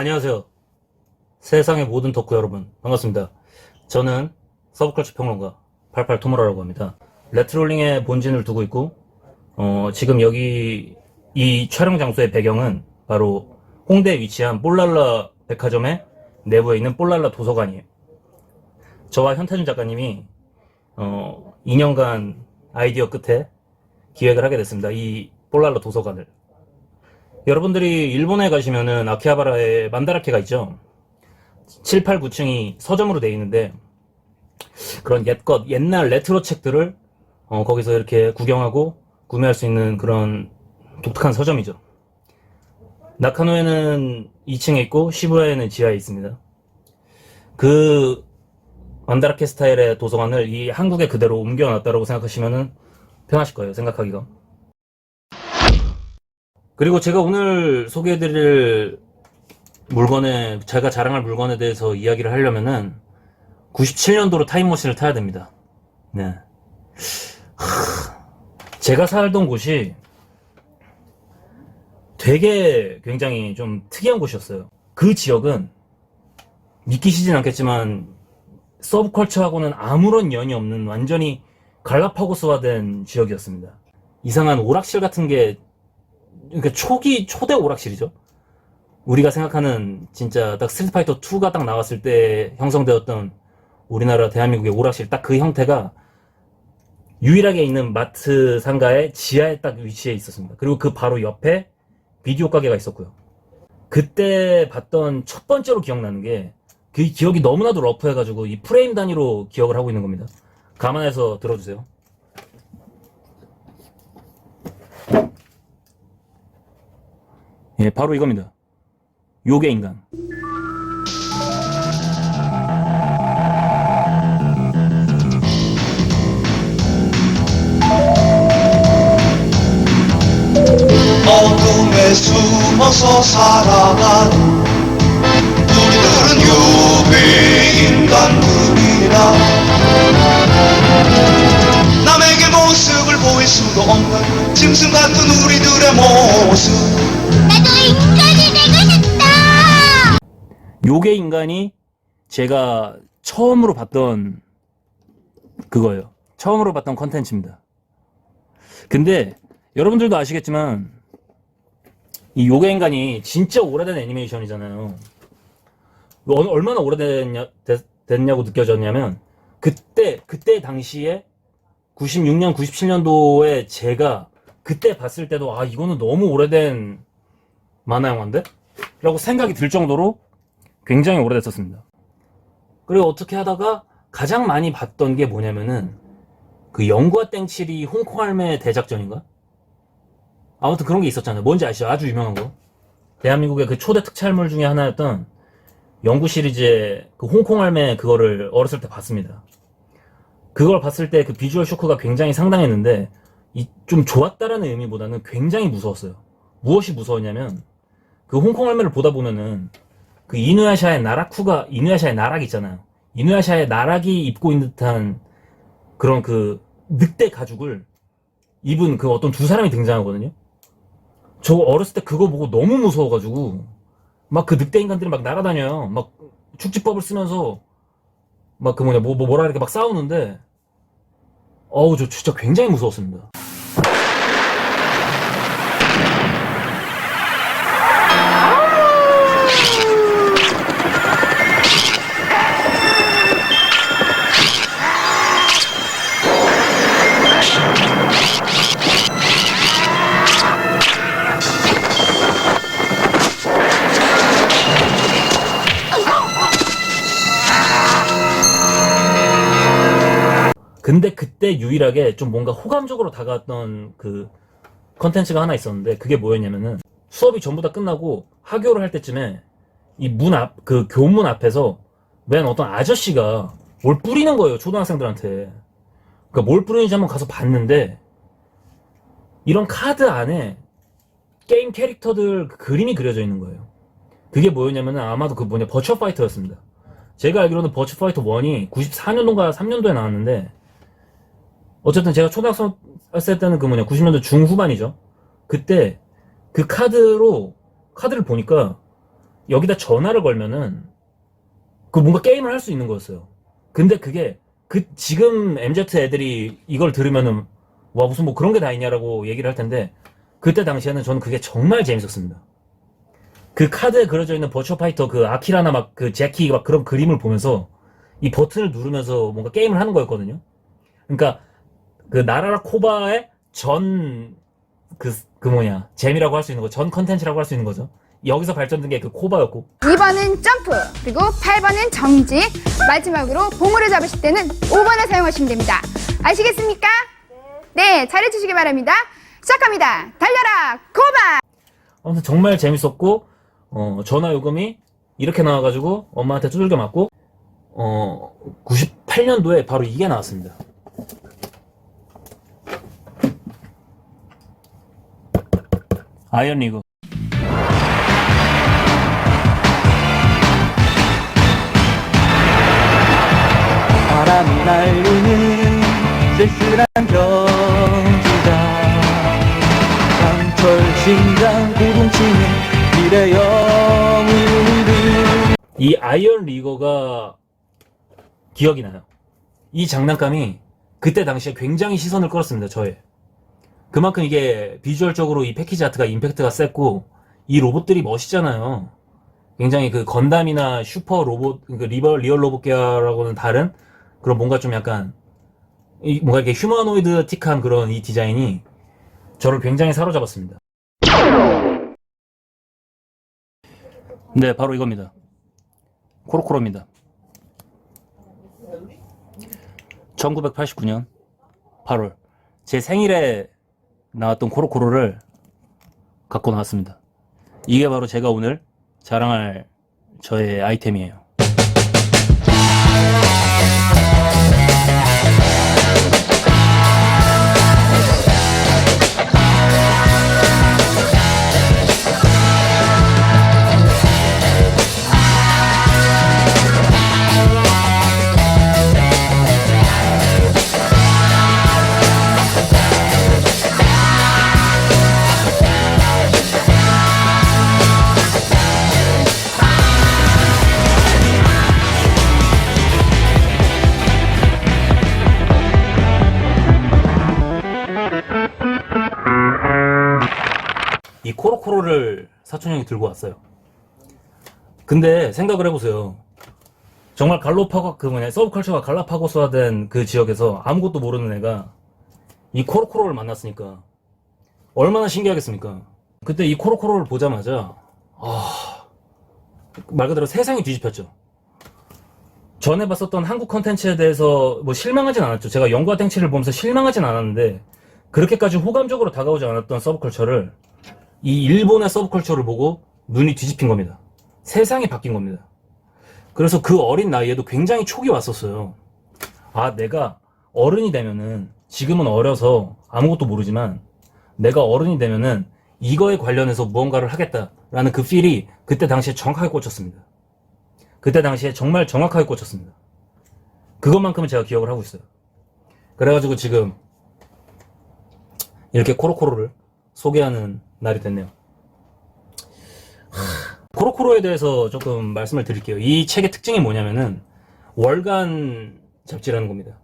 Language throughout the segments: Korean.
안녕하세요. 세상의 모든 덕후 여러분, 반갑습니다. 저는 서브컬처 평론가 88토모라라고 합니다. 레트롤링의 본진을 두고 있고, 지금 여기 이 촬영 장소의 배경은 바로 홍대에 위치한 뽀랄라 백화점의 내부에 있는 뽀랄라 도서관이에요. 저와 현태준 작가님이 2년간 아이디어 끝에 기획을 하게 됐습니다. 이 뽀랄라 도서관을. 여러분들이 일본에 가시면은 아키하바라에 만다라케가 있죠. 7, 8, 9층이 서점으로 되어 있는데 그런 옛날 레트로 책들을 거기서 이렇게 구경하고 구매할 수 있는 그런 독특한 서점이죠. 나카노에는 2층에 있고 시부야에는 지하에 있습니다. 그 만다라케 스타일의 도서관을 이 한국에 그대로 옮겨놨다고 생각하시면은 편하실 거예요, 생각하기가. 그리고 제가 오늘 소개해드릴 물건에, 제가 자랑할 물건에 대해서 이야기를 하려면은 97년도로 타임머신을 타야 됩니다. 네. 제가 살던 곳이 되게 굉장히 좀 특이한 곳이었어요. 그 지역은 믿기시진 않겠지만 서브컬처하고는 아무런 연이 없는 완전히 갈라파고스화된 지역이었습니다. 이상한 오락실 같은 게, 그러니까 초대 오락실이죠. 우리가 생각하는 진짜 딱 스트리트파이터 2가 딱 나왔을 때 형성되었던 우리나라 대한민국의 오락실, 딱 그 형태가 유일하게 있는 마트 상가의 지하에 딱 위치해 있었습니다. 그리고 그 바로 옆에 비디오 가게가 있었고요. 그때 봤던 첫 번째로 기억나는 게, 그 기억이 너무나도 러프해가지고 이 프레임 단위로 기억을 하고 있는 겁니다. 감안해서 들어주세요. 예, 바로 이겁니다. 요괴 인간. 어둠에 숨어서 살아간 우리들은 요괴 인간들이라 남에게 모습을 보일 수도 없는 짐승 같은 우리들의 모습. 나도 인간이 되고 싶다! 요괴 인간이 제가 처음으로 봤던 그거예요. 처음으로 봤던 컨텐츠입니다. 근데 여러분들도 아시겠지만 이 요괴 인간이 진짜 오래된 애니메이션이잖아요. 얼마나 오래됐냐고 느껴졌냐면, 그때 당시에 96년, 97년도에 제가 그때 봤을 때도 이거는 너무 오래된 만화 영화인데? 라고 생각이 들 정도로 굉장히 오래됐었습니다. 그리고 어떻게 하다가 가장 많이 봤던 게 뭐냐면은 그 영구와 땡칠이 홍콩 할매 대작전인가? 아무튼 그런 게 있었잖아요. 뭔지 아시죠? 아주 유명한 거. 대한민국의 그 초대 특촬물 중에 하나였던 영구 시리즈의 그 홍콩 할매, 그거를 어렸을 때 봤습니다. 그걸 봤을 때 그 비주얼 쇼크가 굉장히 상당했는데, 좀 좋았다라는 의미보다는 굉장히 무서웠어요. 무엇이 무서웠냐면, 그 홍콩 할매를 보다 보면은 그 이누야샤의 이누야샤의 나락 있잖아요. 이누야샤의 나락이 입고 있는 듯한 그런 그 늑대 가죽을 입은 그 어떤 두 사람이 등장하거든요. 저 어렸을 때 그거 보고 너무 무서워가지고 막 그 늑대 인간들이 막 날아다녀요. 막 축지법을 쓰면서 막 그 뭐라 이렇게 막 싸우는데, 저 진짜 굉장히 무서웠습니다. 근데 그때 유일하게 좀 뭔가 호감적으로 다가왔던 그 컨텐츠가 하나 있었는데, 그게 뭐였냐면은, 수업이 전부 다 끝나고 하교를 할 때쯤에 이 그 교문 앞에서 맨 어떤 아저씨가 뭘 뿌리는 거예요, 초등학생들한테. 그러니까 뭘 뿌리는지 한번 가서 봤는데, 이런 카드 안에 게임 캐릭터들 그림이 그려져 있는 거예요. 그게 뭐였냐면은 아마도 버추어 파이터였습니다. 제가 알기로는 버추어 파이터 1이 94년도인가 3년도에 나왔는데, 어쨌든 제가 초등학생 때는 90년대 중후반이죠. 그때 그 카드를 보니까 여기다 전화를 걸면은 그 뭔가 게임을 할 수 있는 거였어요. 근데 그게 지금 MZ 애들이 이걸 들으면은 와 무슨 뭐 그런 게 다 있냐라고 얘기를 할 텐데 그때 당시에는 저는 그게 정말 재밌었습니다. 그 카드에 그려져 있는 버추어 파이터 그 아키라나 막 그 제키 막 그런 그림을 보면서 이 버튼을 누르면서 뭔가 게임을 하는 거였거든요. 그러니까 그 나라라 코바의 재미라고 할 수 있는 거, 전 컨텐츠라고 할 수 있는 거죠. 여기서 발전된 게 그 코바였고 2번은 점프, 그리고 8번은 정지, 마지막으로 보물을 잡으실 때는 5번을 사용하시면 됩니다. 아시겠습니까? 네, 잘해주시기 바랍니다. 시작합니다. 달려라, 코바! 아무튼 정말 재밌었고 전화 요금이 이렇게 나와가지고 엄마한테 두들겨 맞고 98년도에 바로 이게 나왔습니다. 아이언 리그. 바람이 날리는 쓸쓸한 경주다. 강철 심장 고동치는 미래 영웅들. 이 아이언 리거가 기억이 나요. 이 장난감이 그때 당시에 굉장히 시선을 끌었습니다. 저의. 그만큼 이게 비주얼적으로 이 패키지 아트가 임팩트가 셌고 이 로봇들이 멋있잖아요. 굉장히 그 건담이나 슈퍼 로봇, 그 리얼 로봇 계열하고는 다른 그런 뭔가 좀 약간 뭔가 이렇게 휴머노이드틱한 그런 이 디자인이 저를 굉장히 사로잡았습니다. 네, 바로 이겁니다. 코로코로입니다. 1989년 8월 제 생일에 나왔던 코로코로를 갖고 나왔습니다. 이게 바로 제가 오늘 자랑할 저의 아이템이에요. 이 코로코로를 사촌 형이 들고 왔어요. 근데 생각을 해보세요. 정말 서브컬처가 갈라파고스화 된 그 지역에서 아무것도 모르는 애가 이 코로코로를 만났으니까 얼마나 신기하겠습니까? 그때 이 코로코로를 보자마자 말 그대로 세상이 뒤집혔죠. 전에 봤었던 한국 컨텐츠에 대해서 뭐 실망하진 않았죠. 제가 영과 땡치를 보면서 실망하진 않았는데 그렇게까지 호감적으로 다가오지 않았던 서브컬처를 이 일본의 서브컬처를 보고 눈이 뒤집힌 겁니다. 세상이 바뀐 겁니다. 그래서 그 어린 나이에도 굉장히 촉이 왔었어요. 아, 내가 어른이 되면은, 지금은 어려서 아무것도 모르지만 내가 어른이 되면은 이거에 관련해서 무언가를 하겠다라는 그 필이 그때 당시에 정확하게 꽂혔습니다. 그때 당시에 정말 정확하게 꽂혔습니다. 그것만큼은 제가 기억을 하고 있어요. 그래가지고 지금 이렇게 코로코로를 소개하는 날이 됐네요. 코로코로에 대해서 조금 말씀을 드릴게요. 이 책의 특징이 뭐냐면은 월간 잡지라는 겁니다.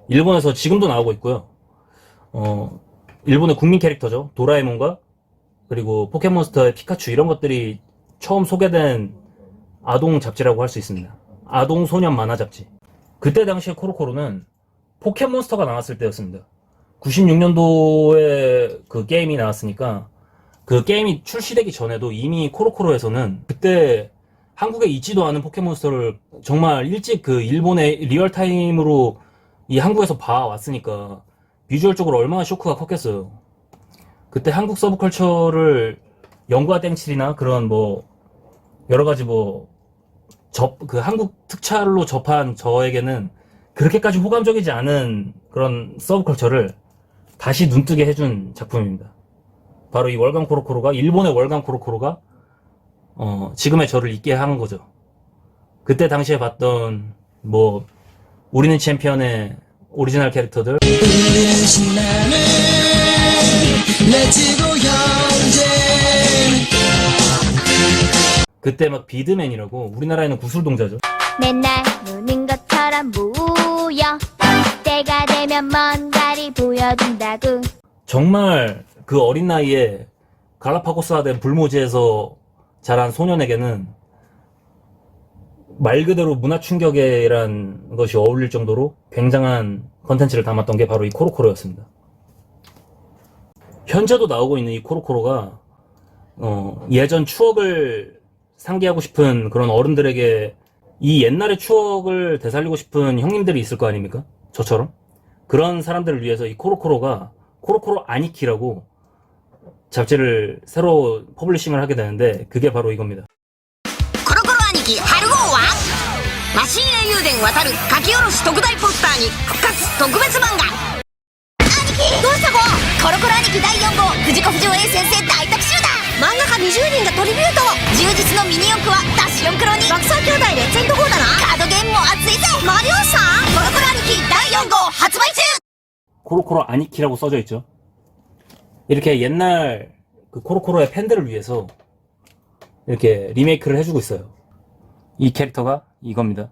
일본에서 지금도 나오고 있고요. 일본의 국민 캐릭터죠. 도라에몽과 그리고 포켓몬스터의 피카츄 이런 것들이 처음 소개된 아동 잡지라고 할 수 있습니다. 아동 소년 만화 잡지. 그때 당시에 코로코로는 포켓몬스터가 나왔을 때였습니다. 96년도에 그 게임이 나왔으니까 그 게임이 출시되기 전에도 이미 코로코로에서는 그때 한국에 있지도 않은 포켓몬스터를 정말 일찍 그 일본의 리얼타임으로 이 한국에서 봐왔으니까 비주얼적으로 얼마나 쇼크가 컸겠어요. 그때 한국 서브컬처를 영과 땡칠이나 그런 뭐 여러가지 그 한국 특촬로 접한 저에게는 그렇게까지 호감적이지 않은 그런 서브컬처를 다시 눈뜨게 해준 작품입니다. 바로 이 월간 코로코로가, 일본의 월간 코로코로가 지금의 저를 있게 한 거죠. 그때 당시에 봤던 우리는 챔피언의 오리지널 캐릭터들, 그때 막 비드맨이라고 우리나라에는 구슬동자죠. 맨날 노는 것처럼 모여 때가 되면 뭔가를 보여준다고. 정말 그 어린 나이에 갈라파고스화된 불모지에서 자란 소년에게는 말 그대로 문화 충격이란 것이 어울릴 정도로 굉장한 컨텐츠를 담았던 게 바로 이 코로코로였습니다. 현재도 나오고 있는 이 코로코로가 예전 추억을 상기하고 싶은 그런 어른들에게 이 옛날의 추억을 되살리고 싶은 형님들이 있을 거 아닙니까? 저처럼. 그런 사람들을 위해서 이 코로코로가 코로코로 아니키라고 잡지를 새로 퍼블리싱을 하게 되는데 그게 바로 이겁니다. コロコロ兄貴春号はマシン英雄伝渡る書き下ろし特大ポスターに復活特別漫画。兄貴どうしたごコロコロ兄貴第4号藤子不二雄 A 先生大特集だ。漫画家20人がトリビュート。充実のミニ四駆はダッシュ4クロに爆走兄弟レッツエンド4だな。カードゲームも熱いぜ。マリオさんコロコロ兄貴第4号発売中。 코로코로 아니키라고 써져 있죠. 이렇게 옛날 그 코로코로의 팬들을 위해서 이렇게 리메이크를 해주고 있어요. 이 캐릭터가 이겁니다.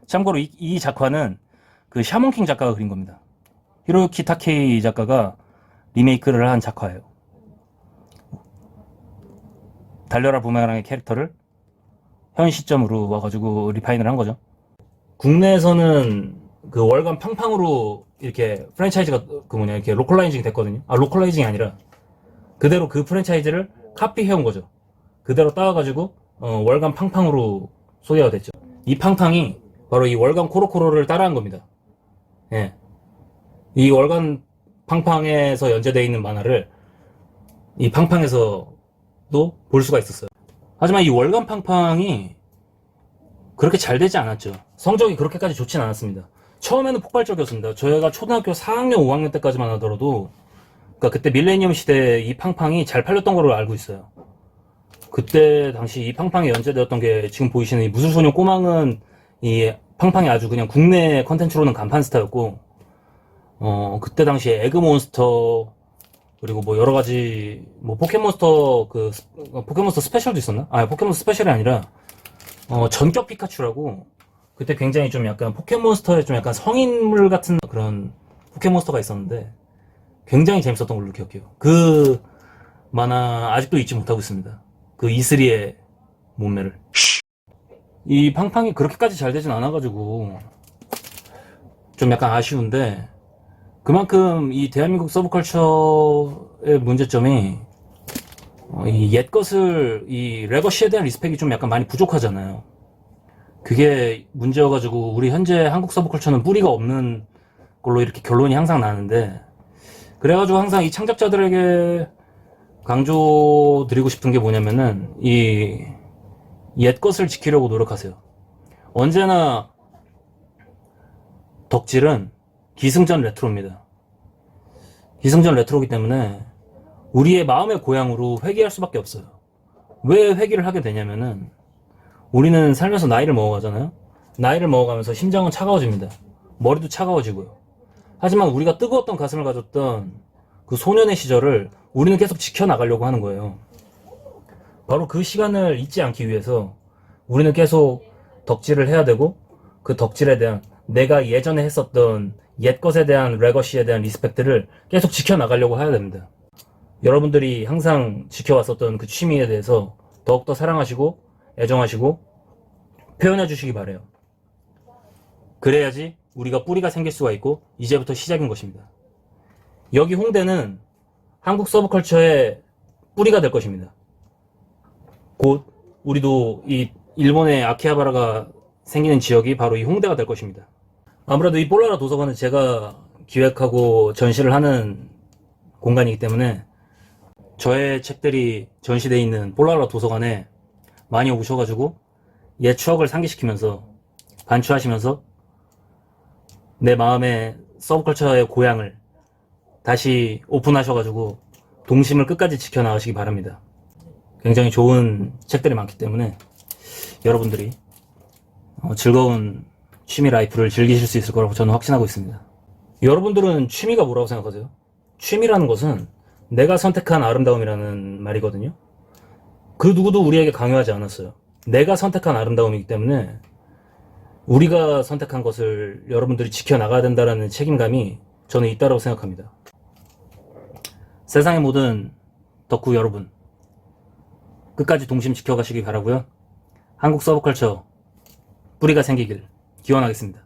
참고로 이 작화는 그 샤몬킹 작가가 그린 겁니다. 히로유키 타케이 작가가 리메이크를 한 작화예요. 달려라 부메랑의 캐릭터를 현 시점으로 와가지고 리파인을 한 거죠. 국내에서는 그 월간 팡팡으로 이렇게 프랜차이즈가 이렇게 로컬라이징이 됐거든요. 로컬라이징이 아니라 그대로 그 프랜차이즈를 카피해온 거죠. 그대로 따와가지고 월간 팡팡으로 소개가 됐죠. 이 팡팡이 바로 이 월간 코로코로를 따라한 겁니다. 예. 이 월간 팡팡에서 연재되어 있는 만화를 이 팡팡에서도 볼 수가 있었어요. 하지만 이 월간 팡팡이 그렇게 잘 되지 않았죠. 성적이 그렇게까지 좋진 않았습니다. 처음에는 폭발적이었습니다. 저희가 초등학교 4학년, 5학년 때까지만 하더라도 그러니까 그때 밀레니엄 시대에 이 팡팡이 잘 팔렸던 걸로 알고 있어요. 그때 당시 이 팡팡이 연재되었던 게 지금 보이시는 이 무술소녀 꼬망은 이 팡팡이 아주 그냥 국내 컨텐츠로는 간판 스타였고 그때 당시에 에그몬스터 그리고 뭐 여러가지 뭐 포켓몬스터 포켓몬스터 스페셜도 있었나? 포켓몬스터 스페셜이 아니라 전격 피카츄라고 그때 굉장히 좀 약간 포켓몬스터의 좀 약간 성인물 같은 그런 포켓몬스터가 있었는데 굉장히 재밌었던 걸로 기억해요. 그 만화 아직도 잊지 못하고 있습니다. 그 이슬이의 몸매를. 이 팡팡이 그렇게까지 잘 되진 않아가지고 좀 약간 아쉬운데 그만큼 이 대한민국 서브컬처의 문제점이 이 옛것을 이 레거시에 대한 리스펙이 좀 약간 많이 부족하잖아요. 그게 문제여가지고 우리 현재 한국 서브컬처는 뿌리가 없는 걸로 이렇게 결론이 항상 나는데 그래가지고 항상 이 창작자들에게 강조드리고 싶은 게 뭐냐면은 이 옛것을 지키려고 노력하세요. 언제나 덕질은 기승전 레트로입니다. 기승전 레트로이기 때문에 우리의 마음의 고향으로 회귀할 수밖에 없어요. 왜 회귀를 하게 되냐면은 우리는 살면서 나이를 먹어가잖아요. 나이를 먹어가면서 심장은 차가워집니다. 머리도 차가워지고요. 하지만 우리가 뜨거웠던 가슴을 가졌던 그 소년의 시절을 우리는 계속 지켜나가려고 하는 거예요. 바로 그 시간을 잊지 않기 위해서 우리는 계속 덕질을 해야 되고 그 덕질에 대한 내가 예전에 했었던 옛것에 대한 레거시에 대한 리스펙트를 계속 지켜나가려고 해야 됩니다. 여러분들이 항상 지켜왔었던 그 취미에 대해서 더욱더 사랑하시고 애정하시고 표현해 주시기 바래요. 그래야지 우리가 뿌리가 생길 수가 있고 이제부터 시작인 것입니다. 여기 홍대는 한국 서브컬처의 뿌리가 될 것입니다. 곧 우리도 이 일본의 아키하바라가 생기는 지역이 바로 이 홍대가 될 것입니다. 아무래도 이 볼라라 도서관은 제가 기획하고 전시를 하는 공간이기 때문에 저의 책들이 전시되어 있는 볼라라 도서관에 많이 오셔가지고 옛 추억을 상기시키면서 반추하시면서 내 마음의 서브컬처의 고향을 다시 오픈하셔가지고 동심을 끝까지 지켜나가시기 바랍니다. 굉장히 좋은 책들이 많기 때문에 여러분들이 즐거운 취미 라이프를 즐기실 수 있을 거라고 저는 확신하고 있습니다. 여러분들은 취미가 뭐라고 생각하세요? 취미라는 것은 내가 선택한 아름다움이라는 말이거든요. 그 누구도 우리에게 강요하지 않았어요. 내가 선택한 아름다움이기 때문에 우리가 선택한 것을 여러분들이 지켜나가야 된다는 책임감이 저는 있다고 생각합니다. 세상의 모든 덕후 여러분, 끝까지 동심 지켜가시기 바라고요. 한국 서브컬처 뿌리가 생기길 기원하겠습니다.